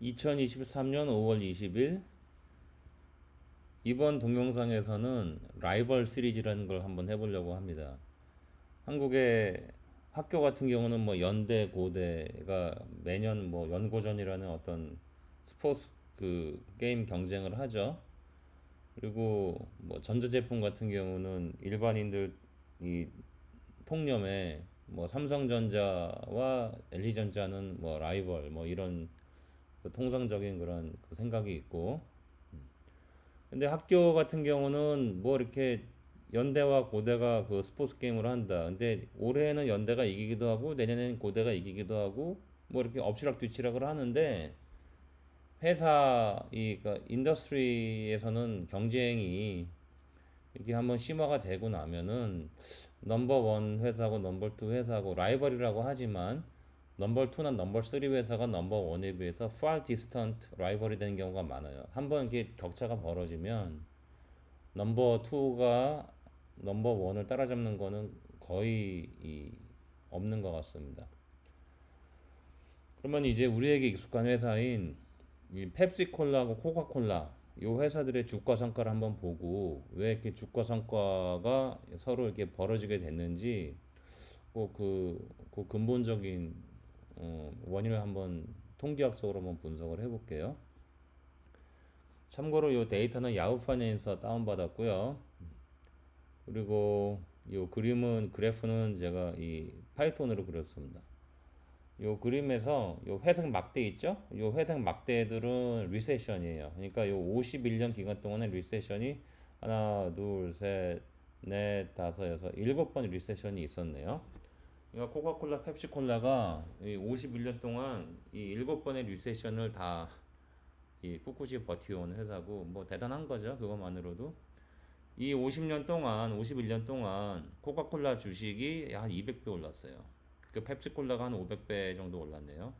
2023년 5월 20일 이번 동영상에서는 라이벌 시리즈라는 걸 한번 해보려고 합니다. 한국의 학교 같은 경우는 뭐 연대, 고대가 매년 뭐 연고전이라는 어떤 스포츠 게임 경쟁을 하죠. 그리고 뭐 전자제품 같은 경우는 일반인들 이 통념에 뭐 삼성전자와 LG전자는 뭐 라이벌 뭐 이런 그 통상적인 그런 그 생각이 있고, 근데 학교 같은 경우는 뭐 이렇게 연대와 고대가 그 스포츠 게임을 한다. 근데 올해는 연대가 이기기도 하고 내년에는 고대가 이기기도 하고 뭐 이렇게 엎치락뒤치락을 하는데, 회사 이 그러니까 인더스트리에서는 경쟁이 이게 한번 심화가 되고 나면은 넘버 원 회사고 넘버 투 회사고 라이벌이라고 하지만 넘버 투나 넘버 쓰리 회사가 넘버 원에 비해서 far distant 라이벌이 되는 경우가 많아요. 한번 이게 격차가 벌어지면 넘버 투가 넘버 원을 따라잡는 거는 거의 없는 것 같습니다. 그러면 이제 우리에게 익숙한 회사인 이 펩시콜라하고 코카콜라 이 회사들의 주가 성과를 한번 보고 왜 이렇게 주가 성과가 서로 이렇게 벌어지게 됐는지 그 근본적인 원인을 한번 통계학적으로 한번 분석을 해볼게요. 참고로 이 데이터는 야후 파이낸서 다운받았고요. 그리고 이 그래프는 제가 이 파이톤으로 그렸습니다. 요 그림에서 요 회색 막대 있죠? 요 회색 막대들은 리세션이에요. 그러니까 요 51년 기간 동안에 리세션이 하나, 둘, 셋, 넷, 다섯, 여섯, 일곱 번 리세션이 있었네요. 그러니까 코카콜라, 펩시콜라가 이 51년 동안 이 일곱 번의 리세션을 다 이 꿋꿋이 버티어온 회사고 뭐 대단한 거죠. 그것만으로도. 이 50년 동안, 51년 동안 코카콜라 주식이 한 200배 올랐어요. 그 펩시콜라가 한 500배 정도 올랐네요.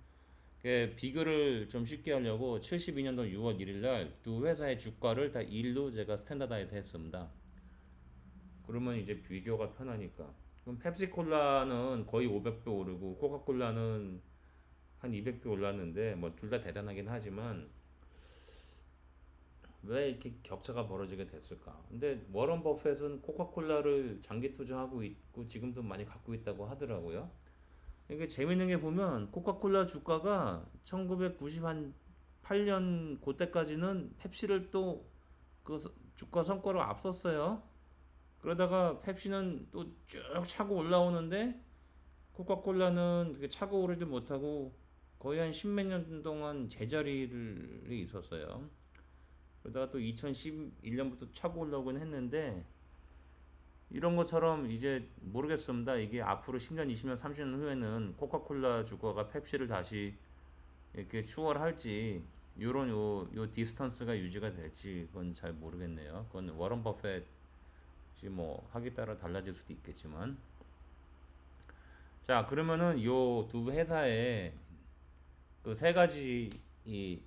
그 비교를 좀 쉽게 하려고 72년도 6월 1일 날 두 회사의 주가를 다 일로 제가 스탠다다이즈 했습니다. 그러면 이제 비교가 편하니까. 그럼 펩시콜라는 거의 500배 오르고 코카콜라는 한 200배 올랐는데 뭐 둘 다 대단하긴 하지만 왜 이렇게 격차가 벌어지게 됐을까? 근데 워런 버핏은 코카콜라를 장기 투자하고 있고 지금도 많이 갖고 있다고 하더라고요. 이게 재밌는 게 보면 코카콜라 주가가 1998년 그때까지는 펩시를 또 그 주가 성과를 앞섰어요. 그러다가 펩시는 또 쭉 차고 올라오는데 코카콜라는 그렇게 차고 오르지 못하고 거의 한 십몇 년 동안 제자리를 있었어요. 그러다가 또 2011년부터 차고 올라오긴 했는데, 이런 것처럼 이제 모르겠습니다. 이게 앞으로 10년, 20년, 30년 후에는 코카콜라 주가가 펩시를 다시 이렇게 추월할지, 요런 요 디스턴스가 유지가 될지 그건 잘 모르겠네요. 그건 워런 버핏이 뭐 하기 따라 달라질 수도 있겠지만. 자, 그러면은 요 두 회사의 그 세 가지 이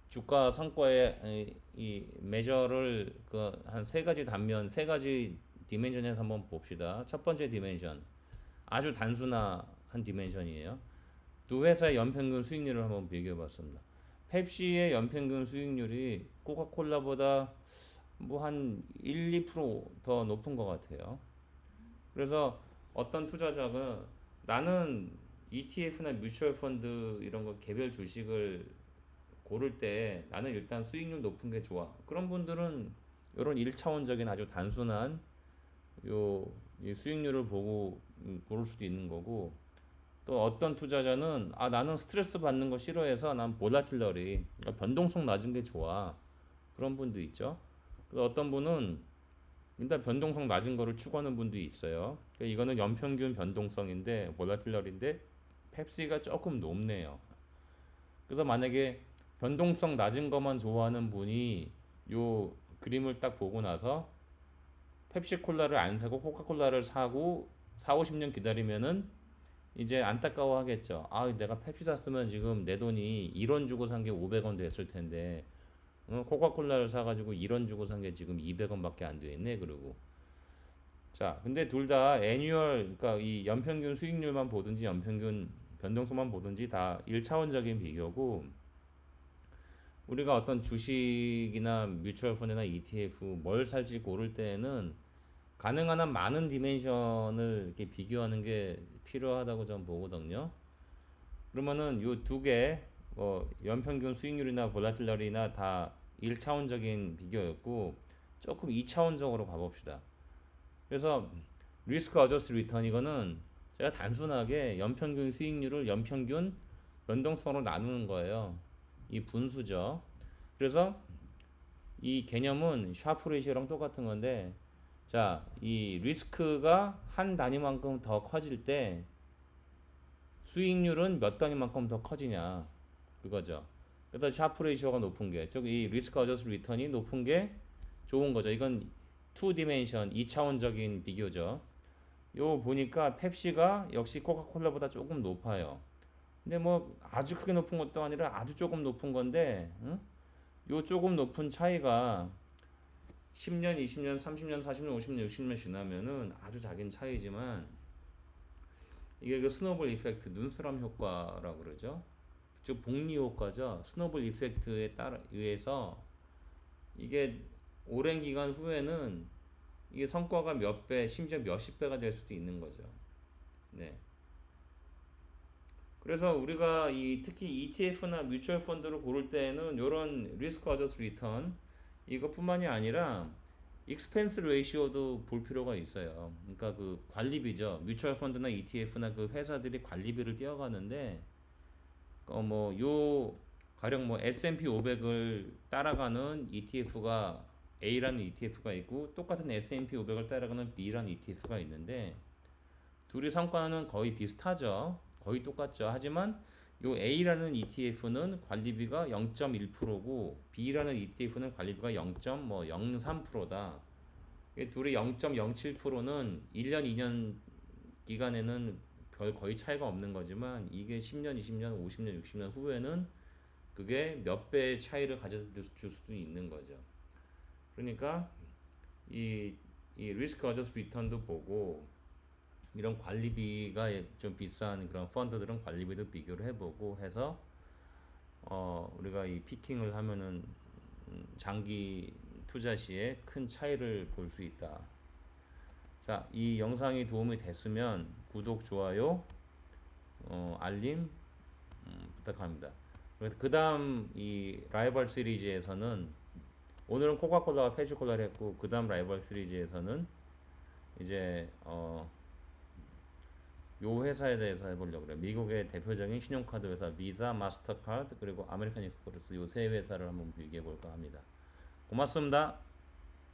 주가 성과의 이 메저를 그 한 세 가지 단면, 세 가지 디멘션에서 한번 봅시다. 첫 번째 디멘션, 아주 단순한 디멘션이에요. 두 회사의 연평균 수익률을 한번 비교해봤습니다. 펩시의 연평균 수익률이 코카콜라보다 뭐 한 1, 2%더 높은 것 같아요. 그래서 어떤 투자자가 나는 ETF나 뮤추얼 펀드 이런 거 개별 주식을 고를 때 나는 일단 수익률 높은 게 좋아. 그런 분들은 이런 1차원적인 아주 단순한 이 수익률을 보고 고를 수도 있는 거고, 또 어떤 투자자는 나는 스트레스 받는 거 싫어해서 난 볼라틸러리 그러니까 변동성 낮은 게 좋아. 그런 분도 있죠. 또 어떤 분은 일단 변동성 낮은 거를 추구하는 분도 있어요. 그러니까 이거는 연평균 변동성인데 볼라틸러리인데 펩시가 조금 높네요. 그래서 만약에 변동성 낮은 것만 좋아하는 분이 요 그림을 딱 보고 나서 펩시콜라를 안 사고 코카콜라를 사고 4, 50년 기다리면은 이제 안타까워 하겠죠. 내가 펩시 샀으면 지금 내 돈이 1원 주고 산 게 500원 됐을 텐데, 코카콜라를 사가지고 1원 주고 산 게 지금 200원밖에 안 돼 있네. 그러고. 자, 근데 둘 다 애뉴얼, 그러니까 이 연평균 수익률만 보든지 연평균 변동성만 보든지 다 1차원적인 비교고, 우리가 어떤 주식이나 뮤추얼 펀드나 ETF 뭘 살지 고를 때에는 가능한 한 많은 디멘션을 이렇게 비교하는 게 필요하다고 저는 보거든요. 그러면은 요 두 개, 뭐 연평균 수익률이나 볼라틸러리나 다 1차원적인 비교였고 조금 2차원적으로 가봅시다. 그래서 리스크 어저스 리턴 이거는 제가 단순하게 연평균 수익률을 연평균 변동성으로 나누는 거예요. 이 분수죠. 그래서 이 개념은 샤프 레이시오랑 똑같은 건데, 자, 이 리스크가 한 단위만큼 더 커질 때 수익률은 몇 단위만큼 더 커지냐 그거죠. 그래서 샤프 레이시오가 높은 게, 즉 이 리스크 어저스 리턴이 높은 게 좋은 거죠. 이건 투 디멘션 2차원적인 비교죠. 요 보니까 펩시가 역시 코카콜라보다 조금 높아요. 근데 뭐 아주 크게 높은 것도 아니라 아주 조금 높은 건데, 응? 요 조금 높은 차이가 10년, 20년, 30년, 40년, 50년, 60년 지나면은 아주 작은 차이지만 이게 그 스노볼 이펙트, 눈사람 효과라고 그러죠. 즉 복리 효과죠. 스노볼 이펙트에 따라 의해서 이게 오랜 기간 후에는 이게 성과가 몇 배, 심지어 몇십 배가 될 수도 있는 거죠. 네. 그래서 우리가 이 특히 ETF나 뮤추얼 펀드를 고를 때에는 이런 리스크 어저스 리턴 이것뿐만이 아니라 익스펜스 레이시오도 볼 필요가 있어요. 그러니까 그 관리비죠. 뮤추얼 펀드나 ETF나 그 회사들이 관리비를 떼어가는데 요 가령 뭐 S&P 500을 따라가는 ETF가 A라는 ETF가 있고 똑같은 S&P 500을 따라가는 B라는 ETF가 있는데 둘이 성과는 거의 비슷하죠. 거의 똑같죠. 하지만 요 A라는 ETF는 관리비가 0.1%고 B라는 ETF는 관리비가 0.03%다. 둘이 0.07%는 1년, 2년 기간에는 별 거의 차이가 없는 거지만 이게 10년, 20년, 50년, 60년 후에는 그게 몇 배의 차이를 가져줄 수도 있는 거죠. 그러니까 이, 이 리스크 어저스 리턴도 보고 이런 관리비가 좀 비싼 그런 펀드들은 관리비도 비교를 해보고 해서 우리가 이 피킹을 하면은 장기 투자 시에 큰 차이를 볼 수 있다. 자, 이 영상이 도움이 됐으면 구독, 좋아요, 알림 부탁합니다. 그 다음 이 라이벌 시리즈에서는 오늘은 코카콜라와 페프시콜라를 했고 그 다음 라이벌 시리즈에서는 이제 요 회사에 대해서 해보려고 그래요. 미국의 대표적인 신용카드 회사 비자, 마스터카드 그리고 아메리칸 익스프레스 요 세 회사를 한번 비교해 볼까 합니다. 고맙습니다.